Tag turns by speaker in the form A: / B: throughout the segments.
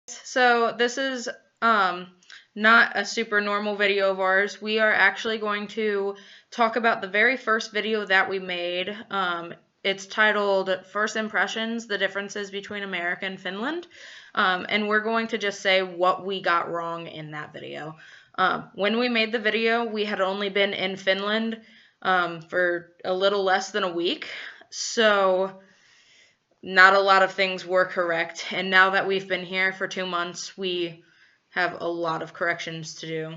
A: So this is not a super normal video of ours. We are actually going to talk about the very first video that we made. It's titled First Impressions, the Differences Between America and Finland. And we're going to just say what we got wrong in that video. When we made the video, we had only been in Finland for a little less than a week. So not a lot of things were correct. And now that we've been here for 2 months, we have a lot of corrections to do.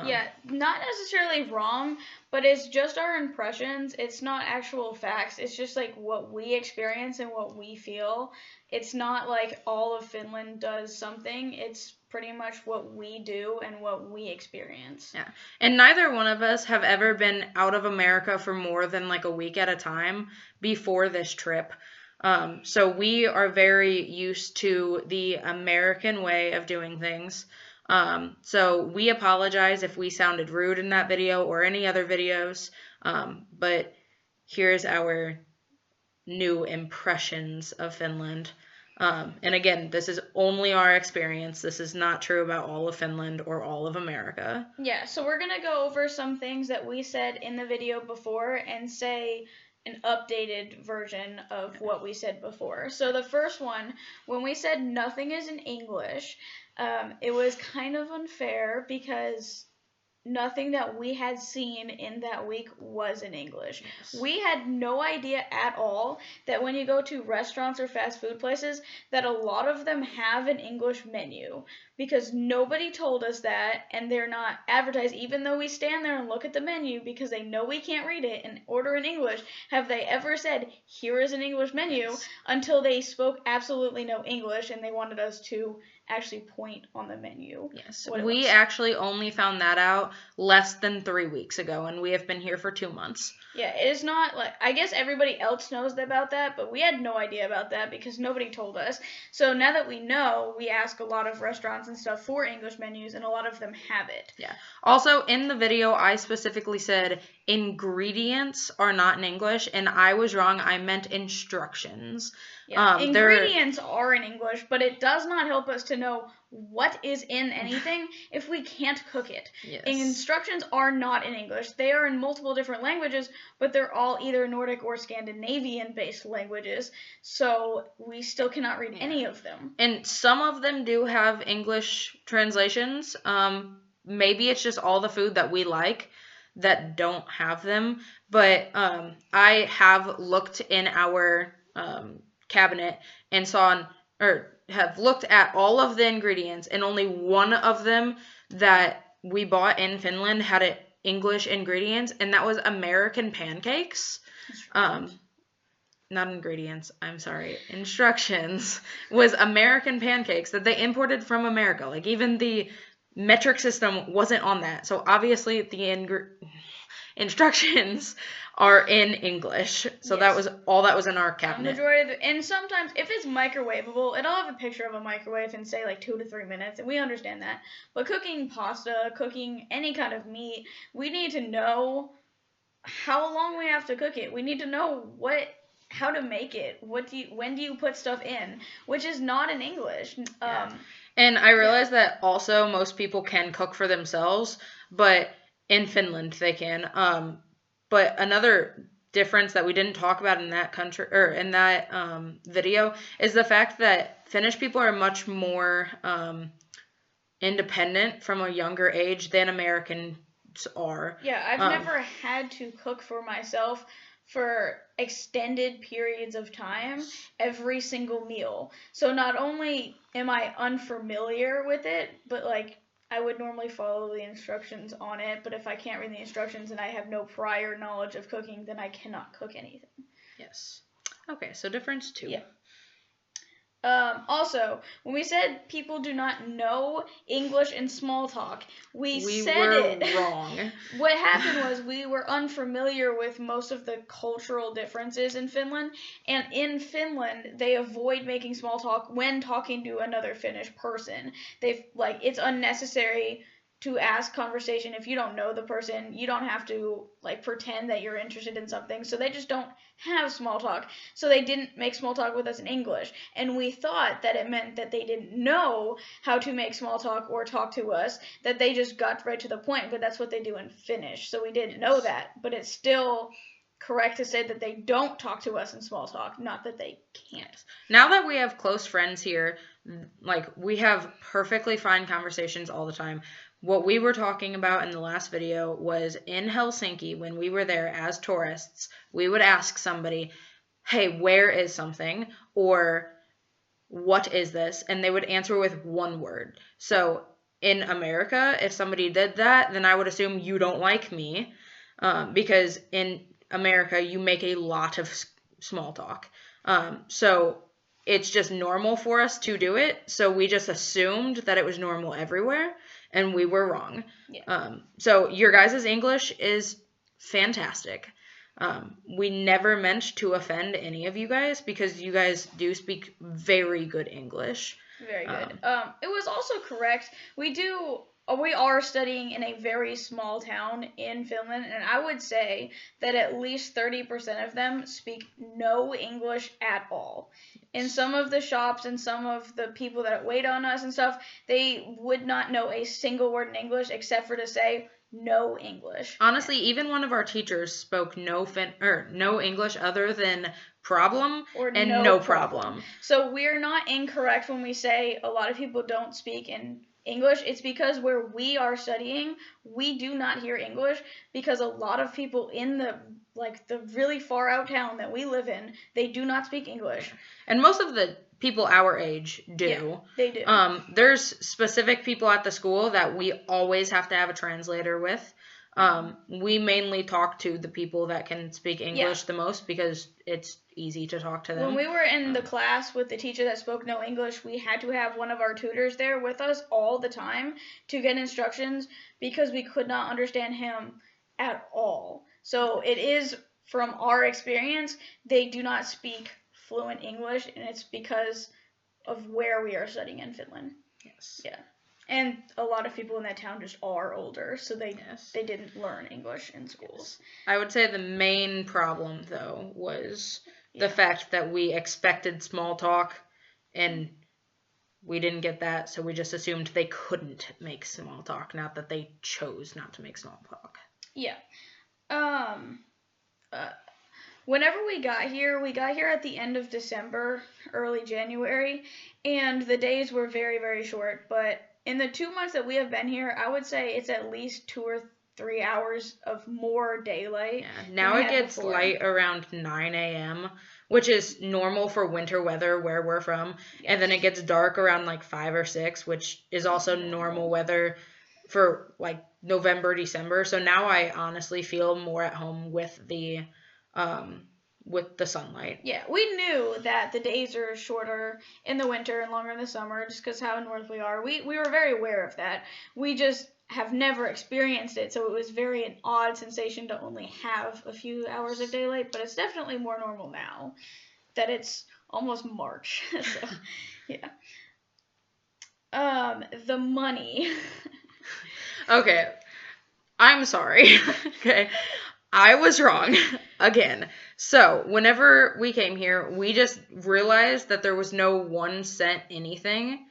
B: Yeah, not necessarily wrong, but it's just our impressions. It's not actual facts. It's just like what we experience and what we feel. It's not like all of Finland does something. It's pretty much what we do and what we experience.
A: Yeah. And neither one of us have ever been out of America for more than like a week at a time before this trip. So we are very used to the American way of doing things. So we apologize if we sounded rude in that video or any other videos. But here's our new impressions of Finland. And again, this is only our experience. This is not true about all of Finland or all of America.
B: Yeah, so we're going to go over some things that we said in the video before and say an updated version of what we said before. So the first one, when we said nothing is in English, it was kind of unfair because nothing that we had seen in that week was in English.
A: Yes.
B: We had no idea at all that when you go to restaurants or fast food places that a lot of them have an English menu because nobody told us that and they're not advertised even though we stand there and look at the menu because they know we can't read it and order in English. Have they ever said here is an English menu until they spoke absolutely no English and they wanted us to actually point on the menu?
A: Yes, we actually only found that out less than 3 weeks ago, and we have been here for 2 months.
B: Yeah, it is not like, I guess everybody else knows about that, but we had no idea about that because nobody told us. So now that we know, we ask a lot of restaurants and stuff for English menus, and a lot of them have it.
A: Yeah. Also, in the video, I specifically said ingredients are not in English, and I was wrong. I meant instructions.
B: Yeah, ingredients are in English, but it does not help us to know what is in anything if we can't cook it.
A: Yes.
B: Instructions are not in English. They are in multiple different languages, but they're all either Nordic or Scandinavian-based languages, so we still cannot read any of them.
A: And some of them do have English translations. Maybe it's just all the food that we like that don't have them, but I have looked in our cabinet and have looked at all of the ingredients, and only one of them that we bought in Finland had English ingredients, and that was American pancakes. Not ingredients, I'm sorry. Instructions was American pancakes that they imported from America. Like, even the metric system wasn't on that. So obviously the instructions are in English. So yes. That was all that was in our cabinet.
B: Majority of it, and sometimes if it's microwavable, it'll have a picture of a microwave and say like 2 to 3 minutes, and we understand that. But cooking pasta, cooking any kind of meat, we need to know how long we have to cook it. We need to know how to make it. When do you put stuff in, which is not in English.
A: And I realize that also most people can cook for themselves, but in Finland they can. But another difference that we didn't talk about in that country or in that video is the fact that Finnish people are much more independent from a younger age than Americans are.
B: Yeah, I've never had to cook for myself for extended periods of time every single meal. So not only am I unfamiliar with it, but like I would normally follow the instructions on it, but if I can't read the instructions and I have no prior knowledge of cooking, then I cannot cook anything.
A: Yes. Okay, so difference 2.
B: Yeah. Also, when we said people do not know English in small talk, we said
A: were wrong.
B: What happened was we were unfamiliar with most of the cultural differences in Finland, and in Finland, they avoid making small talk when talking to another Finnish person. It's unnecessary to ask conversation. If you don't know the person, you don't have to like pretend that you're interested in something. So they just don't have small talk. So they didn't make small talk with us in English. And we thought that it meant that they didn't know how to make small talk or talk to us, that they just got right to the point, but that's what they do in Finnish. So we didn't know that, but it's still correct to say that they don't talk to us in small talk, not that they can't.
A: Now that we have close friends here, like we have perfectly fine conversations all the time. What we were talking about in the last video was in Helsinki, when we were there as tourists, we would ask somebody, hey, where is something? Or what is this? And they would answer with one word. So in America, if somebody did that, then I would assume you don't like me, because in America, you make a lot of small talk. So it's just normal for us to do it. So we just assumed that it was normal everywhere, and we were wrong.
B: Yeah.
A: So your guys' English is fantastic. We never meant to offend any of you guys, because you guys do speak very good English.
B: Very good. It was also correct. We are studying in a very small town in Finland, and I would say that at least 30% of them speak no English at all. In some of the shops and some of the people that wait on us and stuff, they would not know a single word in English except for to say no English.
A: Honestly, even one of our teachers spoke no English other than problem
B: Or
A: and no problem.
B: So we're not incorrect when we say a lot of people don't speak in English. It's because where we are studying, we do not hear English, because a lot of people in the really far out town that we live in, they do not speak English.
A: And most of the people our age do.
B: Yeah, they do.
A: There's specific people at the school that we always have to have a translator with. We mainly talk to the people that can speak English the most, because it's easy to talk to them.
B: When we were in the class with the teacher that spoke no English, we had to have one of our tutors there with us all the time to get instructions, because we could not understand him at all. So it is, from our experience, they do not speak fluent English, and it's because of where we are studying in Finland.
A: Yes.
B: Yeah. And a lot of people in that town just are older, so they didn't learn English in schools.
A: I would say the main problem, though, was the fact that we expected small talk, and we didn't get that, so we just assumed they couldn't make small talk, not that they chose not to make small talk.
B: Yeah. Whenever we got here at the end of December, early January, and the days were very, very short, but in the 2 months that we have been here, I would say it's at least 2 or 3 hours of more daylight.
A: Yeah, now it gets light around 9 a.m., which is normal for winter weather where we're from. Yes. And then it gets dark around like 5 or 6, which is also normal weather for like November, December. So now I honestly feel more at home with the sunlight.
B: Yeah, we knew that the days are shorter in the winter and longer in the summer, just because how north we are. We were very aware of that. We just have never experienced it, so it was very an odd sensation to only have a few hours of daylight, but it's definitely more normal now that it's almost March. So, yeah. The money.
A: Okay. I'm sorry. Okay. I was wrong again. So, whenever we came here, we just realized that there was no 1 cent anything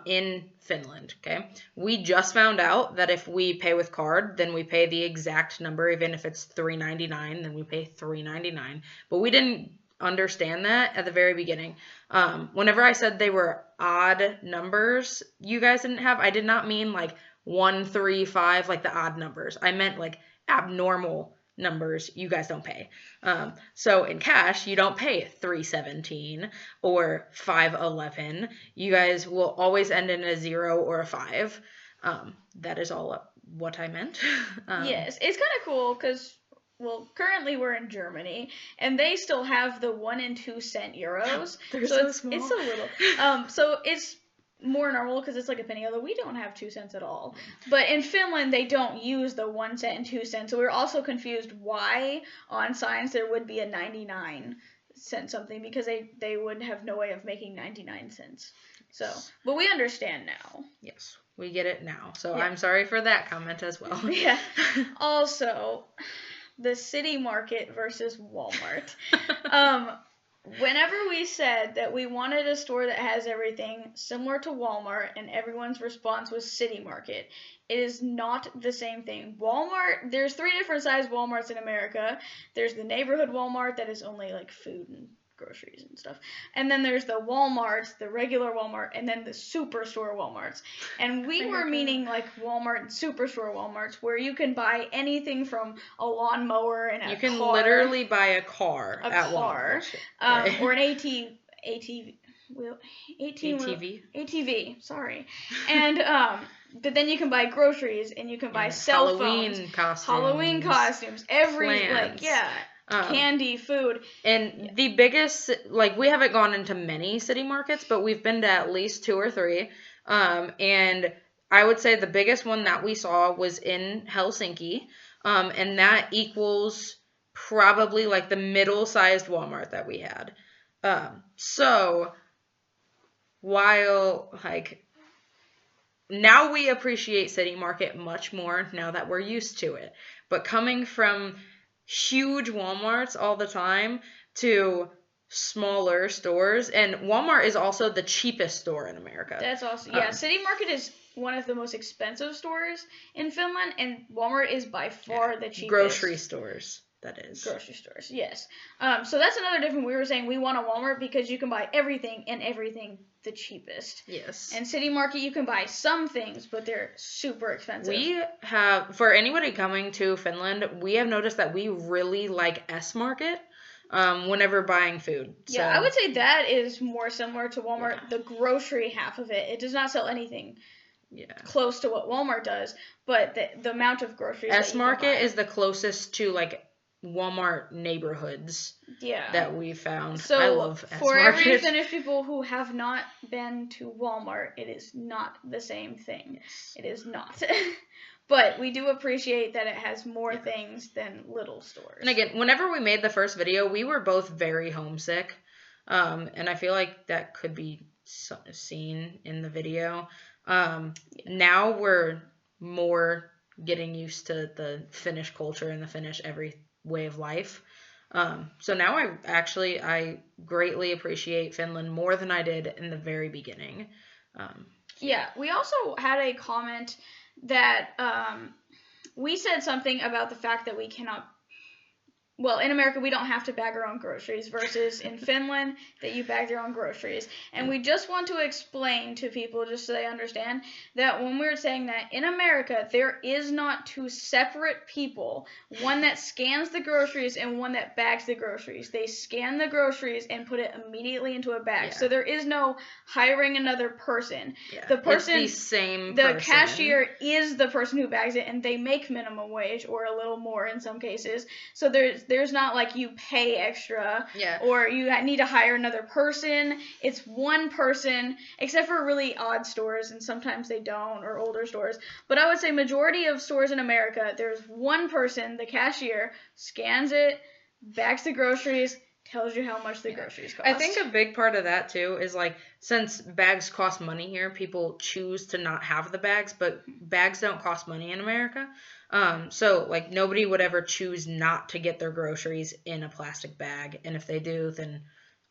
A: in Finland, okay? We just found out that if we pay with card, then we pay the exact number. Even if it's $3.99, then we pay $3.99. But we didn't understand that at the very beginning. Whenever I said they were odd numbers you guys didn't have, I did not mean like 1, 3, 5, like the odd numbers. I meant like abnormal numbers you guys don't pay. So in cash, you don't pay $3.17 or $5.11. You guys will always end in a 0 or a 5. That is all what I meant.
B: Yes, it's kind of cool because, well, currently we're in Germany, and they still have the 1 and 2 cent euros.
A: They're so small.
B: It's a little. So it's more normal because it's like a penny, although we don't have 2 cents at all. But in Finland, they don't use the 1 cent and 2 cents. So we were also confused why on signs there would be a 99 cent something, because they would have no way of making 99 cents. So, but we understand now.
A: Yes, we get it now. So
B: Yeah.
A: I'm sorry for that comment as well.
B: Yeah. Also, the city market versus Walmart. Whenever we said that we wanted a store that has everything similar to Walmart, and everyone's response was city market, it is not the same thing. Walmart, there's 3 different size Walmarts in America. There's the neighborhood Walmart that is only like food and groceries and stuff. And then there's the Walmarts, the regular Walmart, and then the superstore Walmarts. And we were meaning like Walmart and superstore Walmarts, where you can buy anything from a lawnmower and
A: you can literally buy a car at Walmart.
B: Or an ATV, sorry. And but then you can buy groceries, and you can buy cell phones, Halloween costumes, candy, food.
A: And the biggest, like, we haven't gone into many city markets, but we've been to at least 2 or 3. And I would say the biggest one that we saw was in Helsinki. And that equals probably like the middle-sized Walmart that we had. So while like now we appreciate city market much more now that we're used to it. But coming from huge Walmarts all the time to smaller stores, and Walmart is also the cheapest store in America.
B: That's also City Market is one of the most expensive stores in Finland, and Walmart is by far the cheapest.
A: Grocery stores, that is.
B: Grocery stores, yes. So that's another difference. We were saying we want a Walmart because you can buy everything, and everything the cheapest.
A: Yes.
B: And City Market, you can buy some things, but they're super expensive.
A: We have, for anybody coming to Finland, we have noticed that we really like S Market whenever buying food. So,
B: yeah, I would say that is more similar to Walmart, the grocery half of it. It does not sell anything close to what Walmart does, but the amount of groceries
A: S Market is the closest to, like, Walmart neighborhoods that we found.
B: So
A: I love S
B: for
A: Market.
B: every Finnish people who have not been to Walmart, it is not the same thing.
A: Yes.
B: It is not. But we do appreciate that it has more things than little stores.
A: And again, whenever we made the first video, we were both very homesick. And I feel like that could be seen in the video. Now we're more getting used to the Finnish culture and the Finnish way of life. So now I greatly appreciate Finland more than I did in the very beginning.
B: We also had a comment that we said something about the fact that we cannot. Well, in America, we don't have to bag our own groceries, versus in Finland, that you bag your own groceries. And we just want to explain to people, just so they understand, that when we're saying that in America, there is not 2 separate people, one that scans the groceries and one that bags the groceries. They scan the groceries and put it immediately into a bag. So there is no hiring another person. The person,
A: it's the same
B: the
A: person.
B: cashier is the person who bags it, and they make minimum wage or a little more in some cases. So there's not like you pay extra or you need to hire another person. It's one person, except for really odd stores, and sometimes they don't, or older stores. But I would say majority of stores in America, there's one person, the cashier, scans it, bags the groceries, tells you how much the groceries cost.
A: I think a big part of that too is like, since bags cost money here, people choose to not have the bags, but bags don't cost money in America. So like nobody would ever choose not to get their groceries in a plastic bag, and if they do, then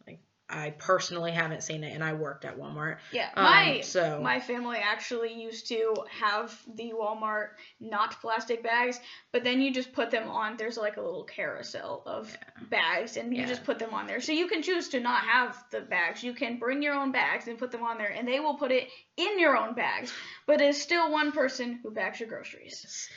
A: like I personally haven't seen it, and I worked at Walmart.
B: Yeah, my family actually used to have the Walmart not plastic bags, but then you just put them on. There's like a little carousel of bags, and you just put them on there. So you can choose to not have the bags. You can bring your own bags and put them on there, and they will put it in your own bags. But it's still one person who bags your groceries.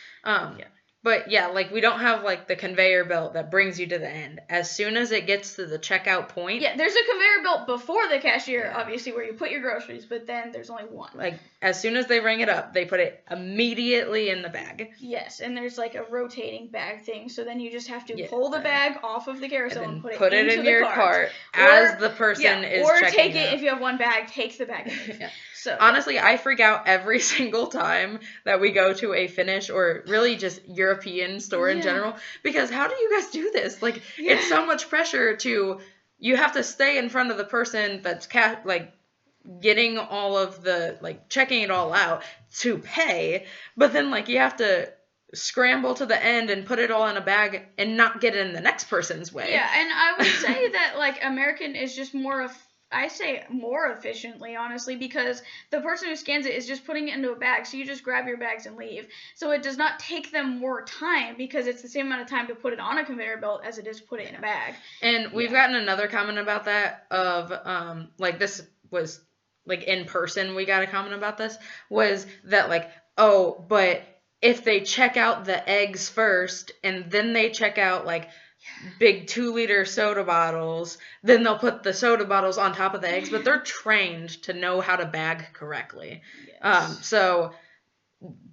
A: But yeah, like we don't have like the conveyor belt that brings you to the end. As soon as it gets to the checkout point.
B: Yeah, there's a conveyor belt before the cashier, obviously, where you put your groceries, but then there's only one.
A: Like as soon as they ring it up, they put it immediately in the bag.
B: Yes, and there's like a rotating bag thing, so then you just have to pull the bag off of the carousel and put it into
A: your cart as the person is checking
B: or take it, if you have one bag, take the bag and
A: So honestly, I freak out every single time that we go to a Finnish or really just European store in general, because how do you guys do this? Like it's so much pressure you have to stay in front of the person that's getting all of the, like, checking it all out to pay, but then, like, you have to scramble to the end and put it all in a bag and not get in the next person's way.
B: Yeah, and I would say that, like, American is just more I say more efficiently, honestly, because the person who scans it is just putting it into a bag, so you just grab your bags and leave. So it does not take them more time, because it's the same amount of time to put it on a conveyor belt as it is to put it in a bag.
A: And we've gotten another comment about that of, like, this was, like, in person, we got a comment about this, was that, like, oh, but if they check out the eggs first and then they check out, like, big 2-liter soda bottles, then they'll put the soda bottles on top of the eggs, but they're trained to know how to bag correctly.
B: Yes.
A: So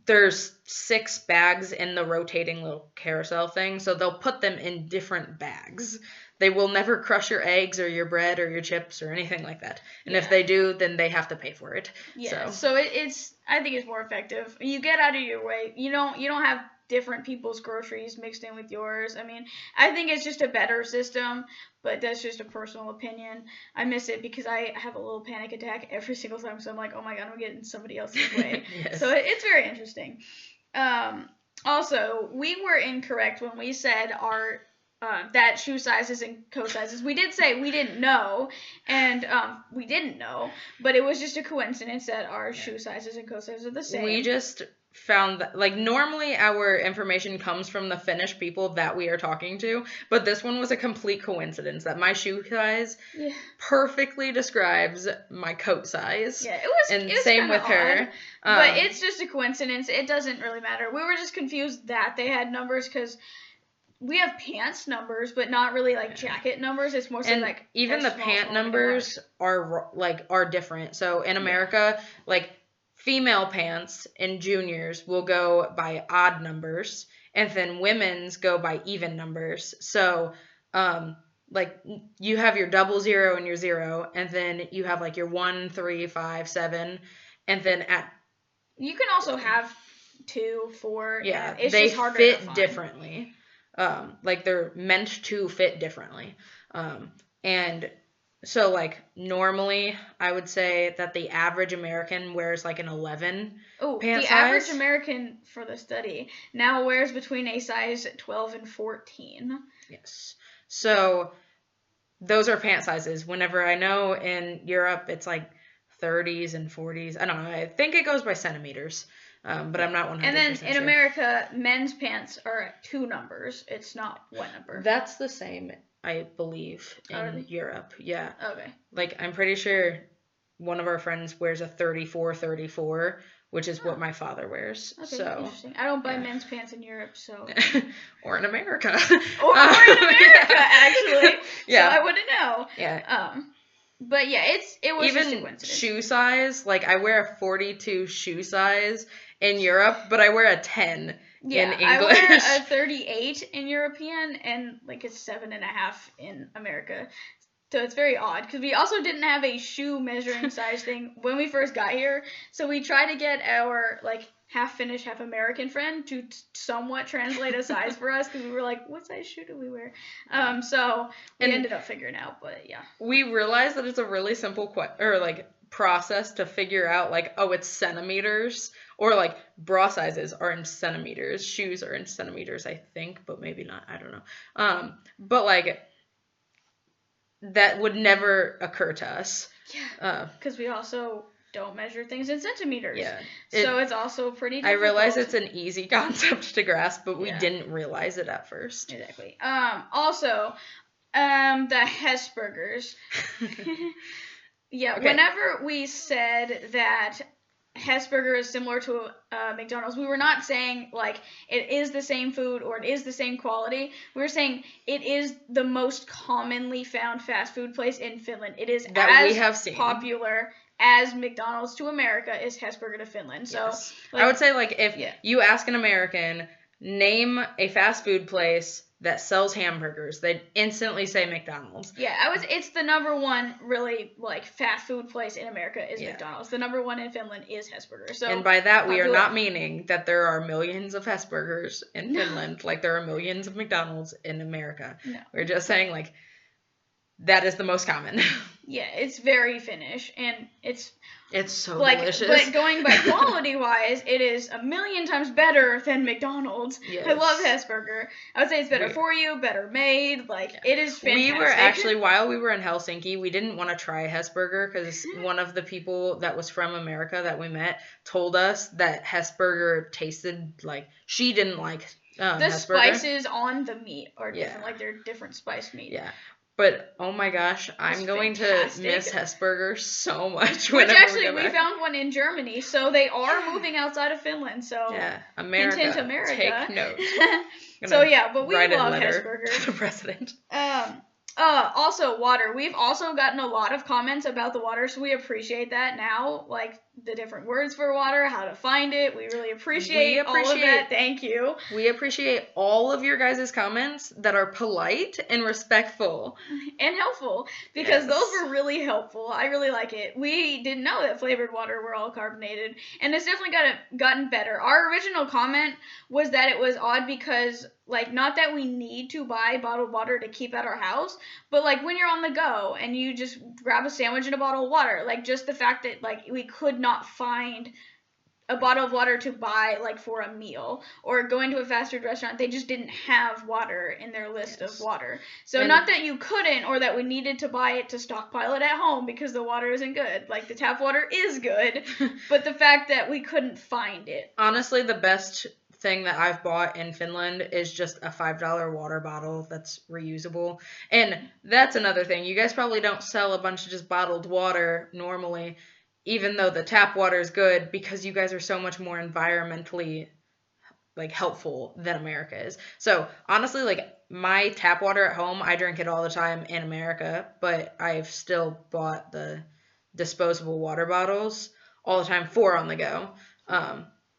A: there's 6 bags in the rotating little carousel thing, so they'll put them in different bags. They will never crush your eggs or your bread or your chips or anything like that. And if they do, then they have to pay for it.
B: Yeah. So it's I think it's more effective. You get out of your way. You don't have different people's groceries mixed in with yours. I mean, I think it's just a better system, but that's just a personal opinion. I miss it because I have a little panic attack every single time, so I'm like, oh my god, I'm getting somebody else's way.
A: Yes.
B: So it's very interesting. Also, we were incorrect when we said our that shoe sizes and coat sizes. We did say we didn't know, and we didn't know, but it was just a coincidence that our shoe sizes and coat sizes are the same.
A: We just found that, like, normally our information comes from the Finnish people that we are talking to, but this one was a complete coincidence that my shoe size perfectly describes my coat size.
B: Yeah, it was
A: same with her.
B: But it's just a coincidence. It doesn't really matter. We were just confused that they had numbers because we have pants numbers, but not really like jacket numbers. It's mostly like
A: even the pant numbers are different. So in America, like, female pants in juniors will go by odd numbers, and then women's go by even numbers. So, like, you have your 00 and your 0, and then you have, like, your 1, 3, 5, 7, and then
B: you can also have 2, 4.
A: Yeah,
B: it's
A: they
B: just harder
A: fit
B: to find.
A: differently. Like, they're meant to fit differently. And so, like, normally I would say that the average American wears, like, an 11 pant size.
B: The average American for the study now wears between a size 12 and 14.
A: Yes. So those are pant sizes. Whenever I know in Europe it's like 30s and 40s. I don't know. I think it goes by centimeters. But I'm not 100%
B: And then in
A: sure.
B: America, men's pants are 2 numbers. It's not 1 number.
A: That's the same, I believe, in Europe. Yeah.
B: Okay.
A: Like, I'm pretty sure one of our friends wears a 34, which is what my father wears.
B: Okay,
A: so
B: interesting. I don't buy men's pants in Europe, so.
A: Or in America.
B: Or in America, actually.
A: Yeah.
B: So I wouldn't know.
A: Yeah.
B: But yeah, it was just a coincidence.
A: Shoe size, like, I wear a 42 shoe size in Europe, but I wear a 10 in English.
B: I wear a 38 in European and like a 7.5 in America. So it's very odd because we also didn't have a shoe measuring size thing when we first got here. So we tried to get our like half Finnish, half American friend to somewhat translate a size for us because we were like, what size shoe do we wear? So we ended up figuring out, but yeah.
A: We realized that it's a really simple process to figure out, like, oh, it's centimeters, or like bra sizes are in centimeters, shoes are in centimeters, I think, but maybe not, I don't know. But like, that would never occur to us.
B: Yeah, because we also don't measure things in centimeters.
A: Yeah.
B: So it's also pretty difficult.
A: I realize it's an easy concept to grasp, but we didn't realize it at first.
B: Exactly. Also, the Hesburgers. Yeah, okay. Whenever we said that Hesburger is similar to McDonald's, we were not saying, like, it is the same food or it is the same quality. We were saying it is the most commonly found fast food place in Finland. It is
A: that
B: as
A: we have seen.
B: Popular as McDonald's to America is Hesburger to Finland. So
A: yes. Like, I would say, like, if you ask an American, name a fast food place that sells hamburgers, they'd instantly say McDonald's.
B: Yeah, it's the number one really, like, fast food place in America is McDonald's. The number one in Finland is Hesburger. So,
A: and by that we are not meaning that there are millions of Hesburgers in Finland, like there are millions of McDonald's in America.
B: No.
A: We're just saying, like, that is the most common.
B: Yeah, it's very Finnish, and it's
A: so
B: like,
A: delicious.
B: but going by quality wise, it is a million times better than McDonald's.
A: Yes.
B: I love Hesburger. I would say it's better for you, better made. Like, it is fantastic.
A: We were actually, while we were in Helsinki, we didn't want to try Hesburger because one of the people that was from America that we met told us that Hesburger tasted like, she didn't like
B: the
A: Hesburger.
B: Spices on the meat are different. Like, they're different spiced meat.
A: Yeah. But oh my gosh, I'm going to miss Hesburger so much.
B: Which actually, we found one in Germany, so they are moving outside of Finland. So
A: yeah, America,
B: hint, America.
A: Take note.
B: So yeah, but we love Hesburger.
A: To the president.
B: Also water. We've also gotten a lot of comments about the water, so we appreciate that now. Like the different words for water, how to find it. We really appreciate all of that. Thank you.
A: We appreciate all of your guys' comments that are polite and respectful.
B: And helpful, because those were really helpful. I really like it. We didn't know that flavored water were all carbonated, and it's definitely gotten better. Our original comment was that it was odd because, like, not that we need to buy bottled water to keep at our house, but, like, when you're on the go and you just grab a sandwich and a bottle of water, like, just the fact that, like, we could not find a bottle of water to buy, like, for a meal, or going to a fast food restaurant, they just didn't have water in their list of water. So not that you couldn't, or that we needed to buy it to stockpile it at home because the water isn't good. Like, the tap water is good, but the fact that we couldn't find it.
A: Honestly, the best thing that I've bought in Finland is just a $5 water bottle that's reusable. And that's another thing. You guys probably don't sell a bunch of just bottled water normally, even though the tap water is good, because you guys are so much more environmentally, like, helpful than America is. So honestly, like, my tap water at home, I drink it all the time in America, but I've still bought the disposable water bottles all the time for on the go.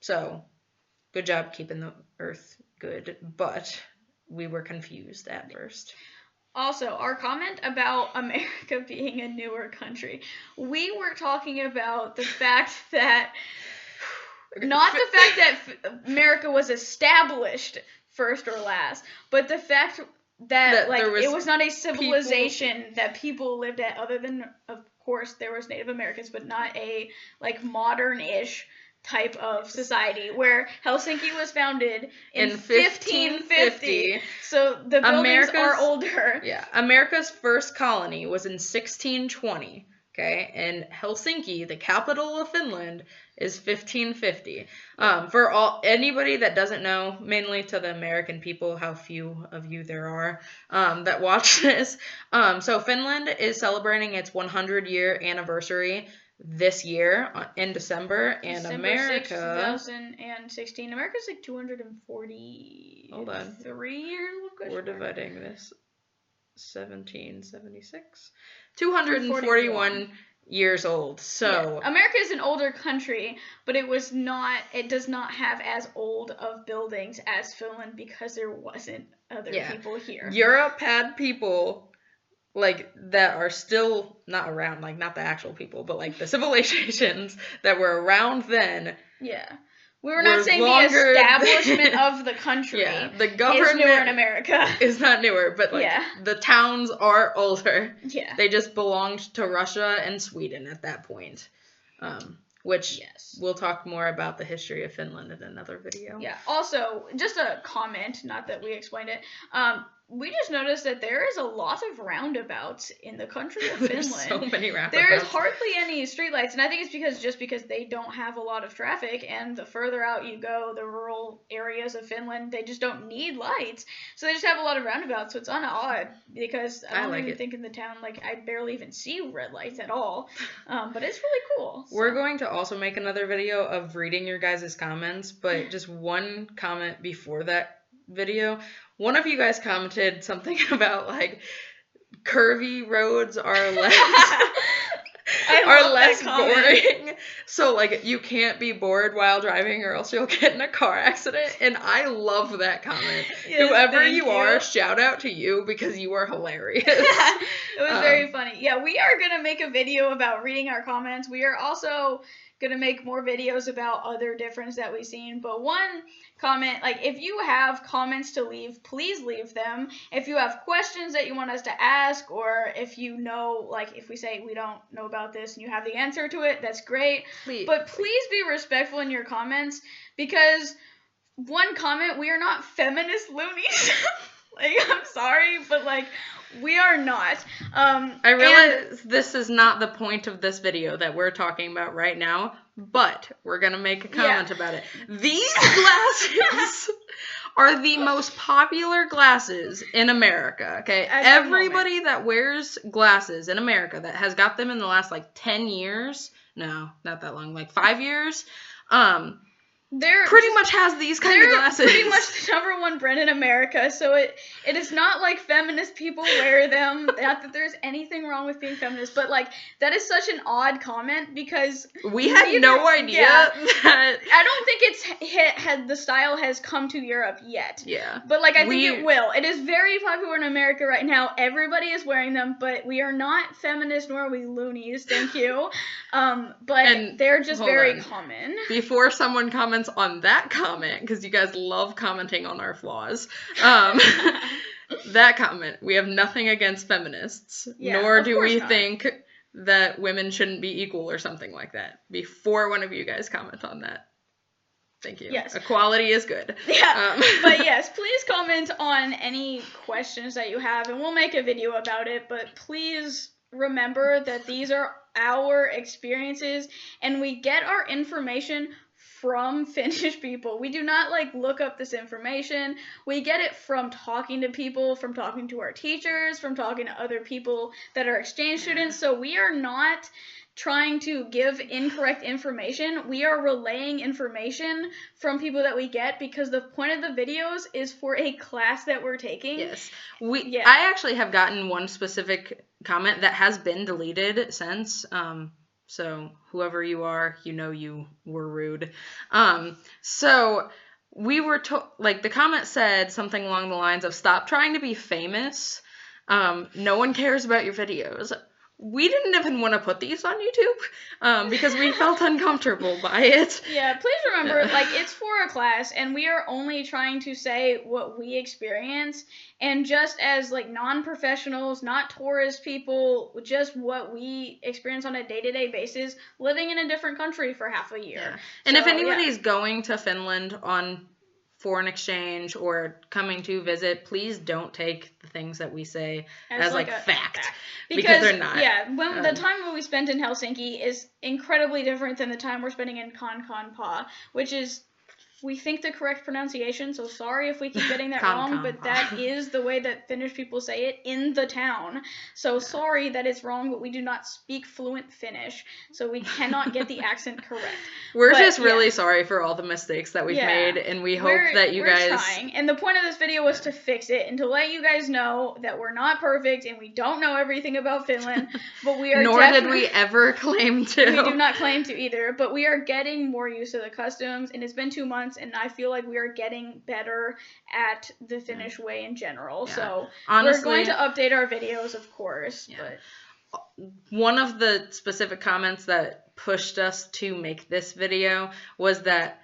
A: So good job keeping the earth good, but we were confused at first.
B: Also, our comment about America being a newer country, we were talking about the fact that, not the fact that America was established first or last, but the fact that like, it was not a civilization that people lived at, other than, of course, there was Native Americans, but not a, like, modern-ish type of society, where Helsinki was founded in 1550. So the buildings are older.
A: Yeah, America's first colony was in 1620. Okay, and Helsinki, the capital of Finland, is 1550. For anybody that doesn't know, mainly to the American people, how few of you there are that watch this. So Finland is celebrating its 100-year anniversary this year in December, and
B: December
A: America
B: 6th, 2016. America's like 243
A: hold on,
B: years.
A: We're dividing this 1776, 241 years old. So
B: America is an older country, but it does not have as old of buildings as Finland, because there wasn't other people here.
A: Europe had people, like, that are still not around, like, not the actual people, but, like, the civilizations that were around then.
B: Yeah. We were not saying the establishment of the country
A: the government
B: is newer in America.
A: Is not newer, but, like, the towns are older.
B: Yeah.
A: They just belonged to Russia and Sweden at that point. Which we'll talk more about the history of Finland in another video.
B: Yeah. Also, just a comment, not that we explained it. We just noticed that there is a lot of roundabouts in the country of Finland.
A: So many roundabouts.
B: There is hardly any streetlights, and I think it's because they don't have a lot of traffic, and the further out you go, the rural areas of Finland, they just don't need lights. So they just have a lot of roundabouts, so it's odd, because I don't even think in the town, like, I barely even see red lights at all. But it's really cool. So.
A: We're going to also make another video of reading your guys' comments, but just one comment before that video. One of you guys commented something about, like, curvy roads are less boring. So, like, you can't be bored while driving or else you'll get in a car accident. And I love that comment.
B: Yes,
A: Whoever you are, shout out to you, because you are hilarious.
B: It was very funny. Yeah, we are going to make a video about reading our comments. We are also gonna make more videos about other difference that we've seen. But one comment, like if you have comments to leave, please leave them. If you have questions that you want us to ask, or if you know, like if we say we don't know about this and you have the answer to it, that's great. But please be respectful in your comments, because one comment, we are not feminist loonies. Like, I'm sorry, but like, we are not.
A: I realize this is not the point of this video that we're talking about right now, but we're gonna make a comment about it. These glasses are the most popular glasses in America, okay? Everybody that wears glasses in America that has got them in the last, like, 10 years, no, not that long, like 5 years,
B: they're
A: pretty much has these kind of glasses.
B: They're pretty much the #1 brand in America, so it is not like feminist people wear them. Not that there's anything wrong with being feminist, but like that is such an odd comment, because
A: we had no idea that.
B: I don't think the style has come to Europe yet.
A: Yeah.
B: But like I think it will. It is very popular in America right now. Everybody is wearing them, but we are not feminist, nor are we loonies. Thank you. But they're just very common.
A: Before someone comments on that comment, because you guys love commenting on our flaws, that comment, we have nothing against feminists, nor do we think that women shouldn't be equal or something like that. Before one of you guys comment on that, thank you.
B: Yes.
A: Equality is good.
B: Yeah. But yes, please comment on any questions that you have, and we'll make a video about it. But please remember that these are our experiences, and we get our information from Finnish people. We do not like look up this information. We get it from talking to people, from talking to our teachers, from talking to other people that are exchange students. So we are not trying to give incorrect information. We are relaying information from people that we get, because the point of the videos is for a class that we're taking.
A: Yes. I actually have gotten one specific comment that has been deleted since. So whoever you are, you know you were rude. So we were like, the comment said something along the lines of, stop trying to be famous. No one cares about your videos. We didn't even want to put these on YouTube because we felt uncomfortable by it.
B: Yeah, please remember, like, it's for a class, and we are only trying to say what we experience, and just as, like, non-professionals, not tourist people, just what we experience on a day-to-day basis, living in a different country for half a year.
A: Yeah. And if anybody's going to Finland on foreign exchange or coming to visit, please don't take the things that we say as like fact. Because they're not.
B: Yeah, the time that we spent in Helsinki is incredibly different than the time we're spending in Kankaanpää, which is, we think, the correct pronunciation, so sorry if we keep getting that wrong, but that is the way that Finnish people say it in the town. So sorry that it's wrong, but we do not speak fluent Finnish, so we cannot get the accent correct.
A: We're just really sorry for all the mistakes that we've made, and we hope that you guys...
B: We're trying, and the point of this video was to fix it, and to let you guys know that we're not perfect, and we don't know everything about Finland, but we are
A: Nor did we ever claim to.
B: We do not claim to either, but we are getting more used to the customs, and it's been 2 months, and I feel like we are getting better at the Finnish way in general. Yeah. So honestly, we're going to update our videos, of course. Yeah. But
A: one of the specific comments that pushed us to make this video was that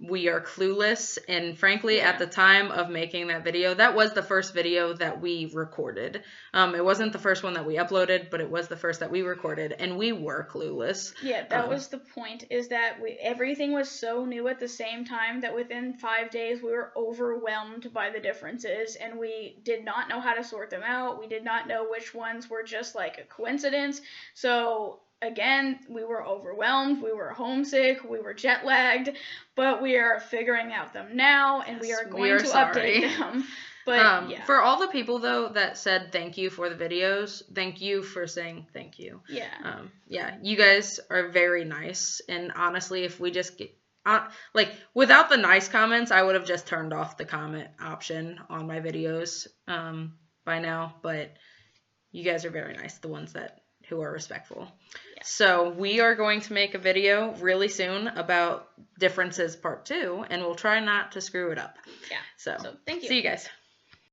A: we are clueless, and frankly, at the time of making that video, that was the first video that we recorded. It wasn't the first one that we uploaded, but it was the first that we recorded, and we were clueless.
B: Yeah, that was the point, is that everything was so new at the same time that within 5 days we were overwhelmed by the differences, and we did not know how to sort them out. We did not know which ones were just like a coincidence. So again, we were overwhelmed, we were homesick, we were jet lagged, but we are figuring out them now, and we are going to update them. But
A: for all the people though that said thank you for the videos, thank you for saying thank you.
B: Yeah.
A: You guys are very nice, and honestly, if we just get like, without the nice comments, I would have just turned off the comment option on my videos by now. But you guys are very nice, the ones who are respectful. Yeah. So we are going to make a video really soon about differences part 2, and we'll try not to screw it up.
B: Yeah.
A: So
B: thank you.
A: See you guys.